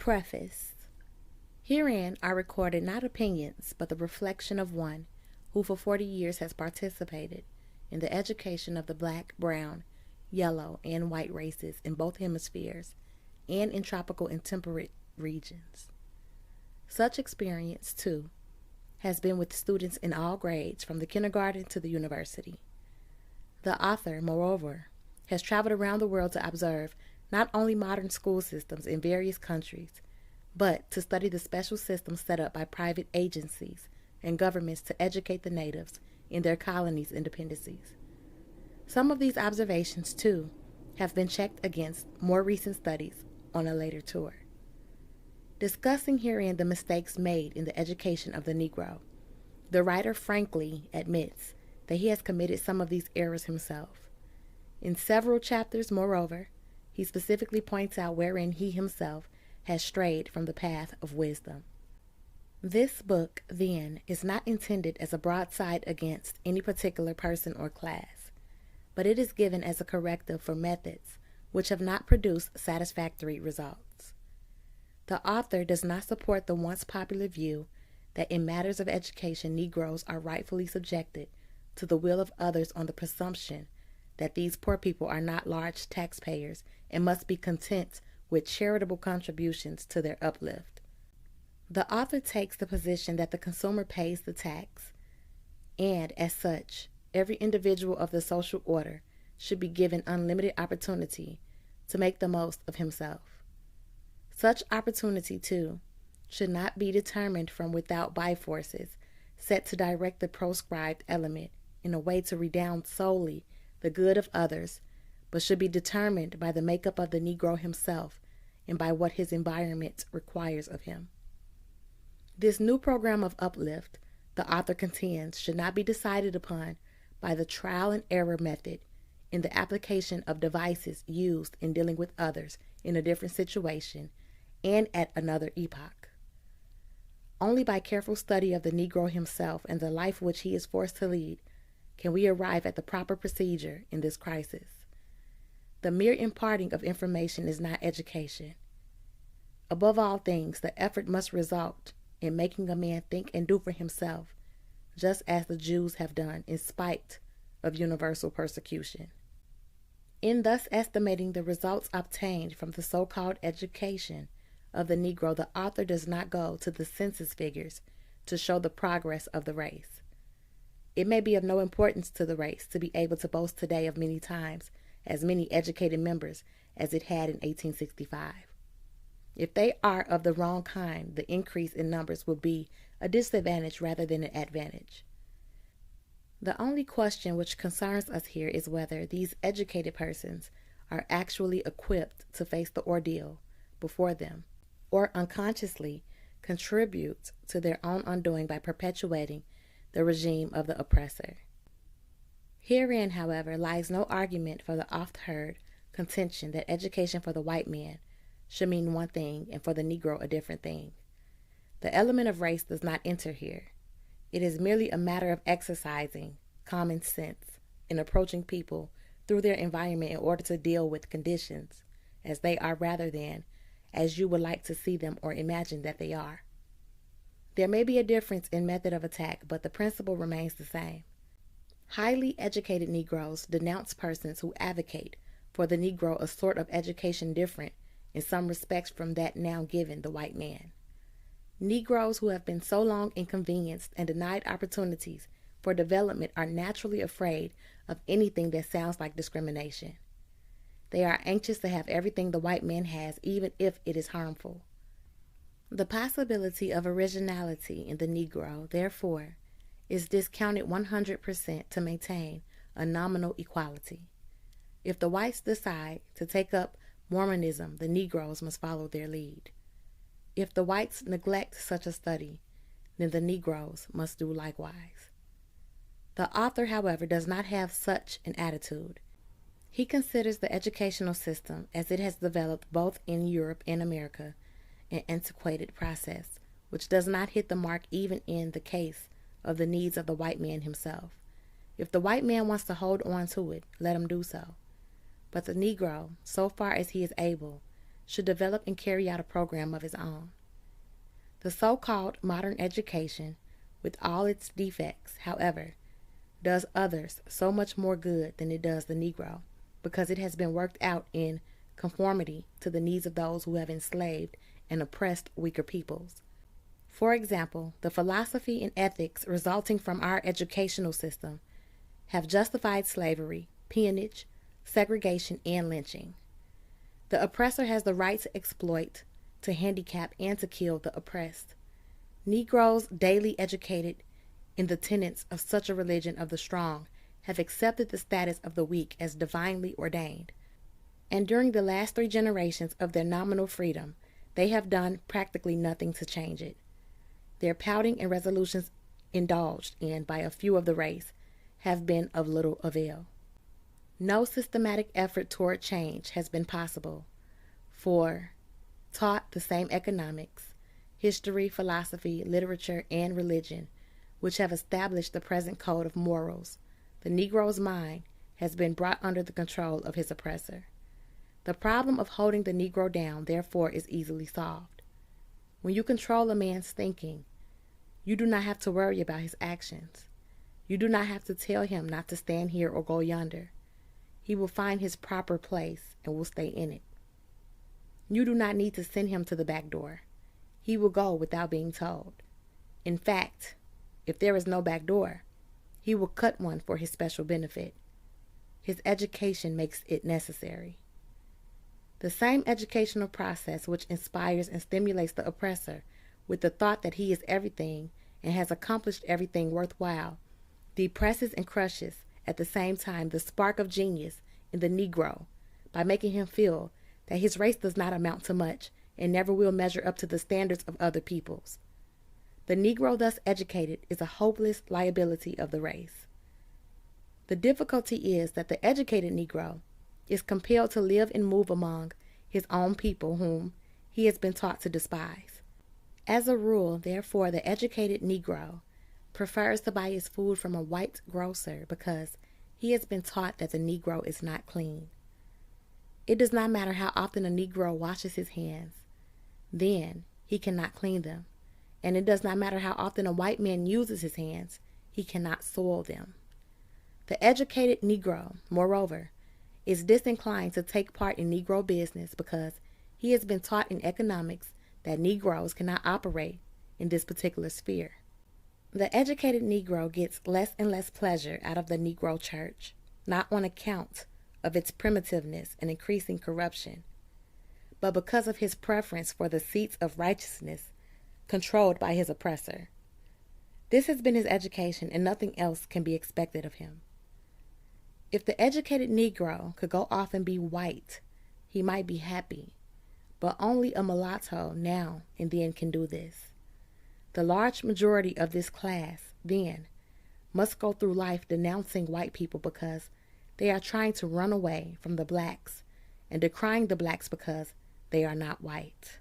Preface. Herein are recorded not opinions, but the reflection of one who for 40 years has participated in the education of the black, brown, yellow, and white races in both hemispheres and in tropical and temperate regions. Such experience, too, has been with students in all grades from the kindergarten to the university. The author, moreover, has traveled around the world to observe not only modern school systems in various countries, but to study the special systems set up by private agencies and governments to educate the natives in their colonies and dependencies. Some of these observations, too, have been checked against more recent studies on a later tour. Discussing herein the mistakes made in the education of the Negro, the writer frankly admits that he has committed some of these errors himself. In several chapters, moreover, he specifically points out wherein he himself has strayed from the path of wisdom. This book, then, is not intended as a broadside against any particular person or class, but it is given as a corrective for methods which have not produced satisfactory results. The author does not support the once popular view that in matters of education, Negroes are rightfully subjected to the will of others on the presumption that these poor people are not large taxpayers and must be content with charitable contributions to their uplift. The author takes the position that the consumer pays the tax, and as such, every individual of the social order should be given unlimited opportunity to make the most of himself. Such opportunity, too, should not be determined from without by forces set to direct the proscribed element in a way to redound solely the good of others, but should be determined by the makeup of the Negro himself and by what his environment requires of him. This new program of uplift, the author contends, should not be decided upon by the trial and error method in the application of devices used in dealing with others in a different situation and at another epoch. Only by careful study of the Negro himself and the life which he is forced to lead can we arrive at the proper procedure in this crisis. The mere imparting of information is not education. Above all things, the effort must result in making a man think and do for himself, just as the Jews have done in spite of universal persecution. In thus estimating the results obtained from the so-called education of the Negro, the author does not go to the census figures to show the progress of the race. It may be of no importance to the race to be able to boast today of many times as many educated members as it had in 1865. If they are of the wrong kind, the increase in numbers will be a disadvantage rather than an advantage. The only question which concerns us here is whether these educated persons are actually equipped to face the ordeal before them, or unconsciously contribute to their own undoing by perpetuating the regime of the oppressor. Herein, however, lies no argument for the oft-heard contention that education for the white man should mean one thing and for the Negro a different thing. The element of race does not enter here. It is merely a matter of exercising common sense in approaching people through their environment in order to deal with conditions as they are rather than as you would like to see them or imagine that they are. There may be a difference in method of attack, but the principle remains the same. Highly educated Negroes denounce persons who advocate for the Negro a sort of education different in some respects from that now given the white man. Negroes who have been so long inconvenienced and denied opportunities for development are naturally afraid of anything that sounds like discrimination. They are anxious to have everything the white man has, even if it is harmful. The possibility of originality in the Negro, therefore, is discounted 100% to maintain a nominal equality. If the whites decide to take up Mormonism, the Negroes must follow their lead. If the whites neglect such a study, then the Negroes must do likewise. The author, however, does not have such an attitude. He considers the educational system as it has developed both in Europe and America an antiquated process, which does not hit the mark even in the case of the needs of the white man himself. If the white man wants to hold on to it, let him do so. But the Negro, so far as he is able, should develop and carry out a program of his own. The so-called modern education, with all its defects, however, does others so much more good than it does the Negro, because it has been worked out in conformity to the needs of those who have enslaved and oppressed weaker peoples. For example, the philosophy and ethics resulting from our educational system have justified slavery, peonage, segregation, and lynching. The oppressor has the right to exploit, to handicap, and to kill the oppressed. Negroes, daily educated in the tenets of such a religion of the strong, have accepted the status of the weak as divinely ordained. And during the last 3 generations of their nominal freedom, they have done practically nothing to change it. Their pouting and resolutions indulged in by a few of the race have been of little avail. No systematic effort toward change has been possible, for taught the same economics, history, philosophy, literature, and religion, which have established the present code of morals, the Negro's mind has been brought under the control of his oppressor. The problem of holding the Negro down, therefore, is easily solved. When you control a man's thinking, you do not have to worry about his actions. You do not have to tell him not to stand here or go yonder. He will find his proper place and will stay in it. You do not need to send him to the back door. He will go without being told. In fact, if there is no back door, he will cut one for his special benefit. His education makes it necessary. The same educational process which inspires and stimulates the oppressor with the thought that he is everything and has accomplished everything worthwhile, depresses and crushes at the same time the spark of genius in the Negro by making him feel that his race does not amount to much and never will measure up to the standards of other peoples. The Negro thus educated is a hopeless liability of the race. The difficulty is that the educated Negro is compelled to live and move among his own people whom he has been taught to despise. As a rule, therefore, the educated Negro prefers to buy his food from a white grocer because he has been taught that the Negro is not clean. It does not matter how often a Negro washes his hands, then he cannot clean them. And it does not matter how often a white man uses his hands, he cannot soil them. The educated Negro, moreover, is disinclined to take part in Negro business because he has been taught in economics that Negroes cannot operate in this particular sphere. The educated Negro gets less and less pleasure out of the Negro church, not on account of its primitiveness and increasing corruption, but because of his preference for the seats of righteousness controlled by his oppressor. This has been his education, and nothing else can be expected of him. If the educated Negro could go off and be white, he might be happy, but only a mulatto now and then can do this. The large majority of this class, then, must go through life denouncing white people because they are trying to run away from the blacks and decrying the blacks because they are not white.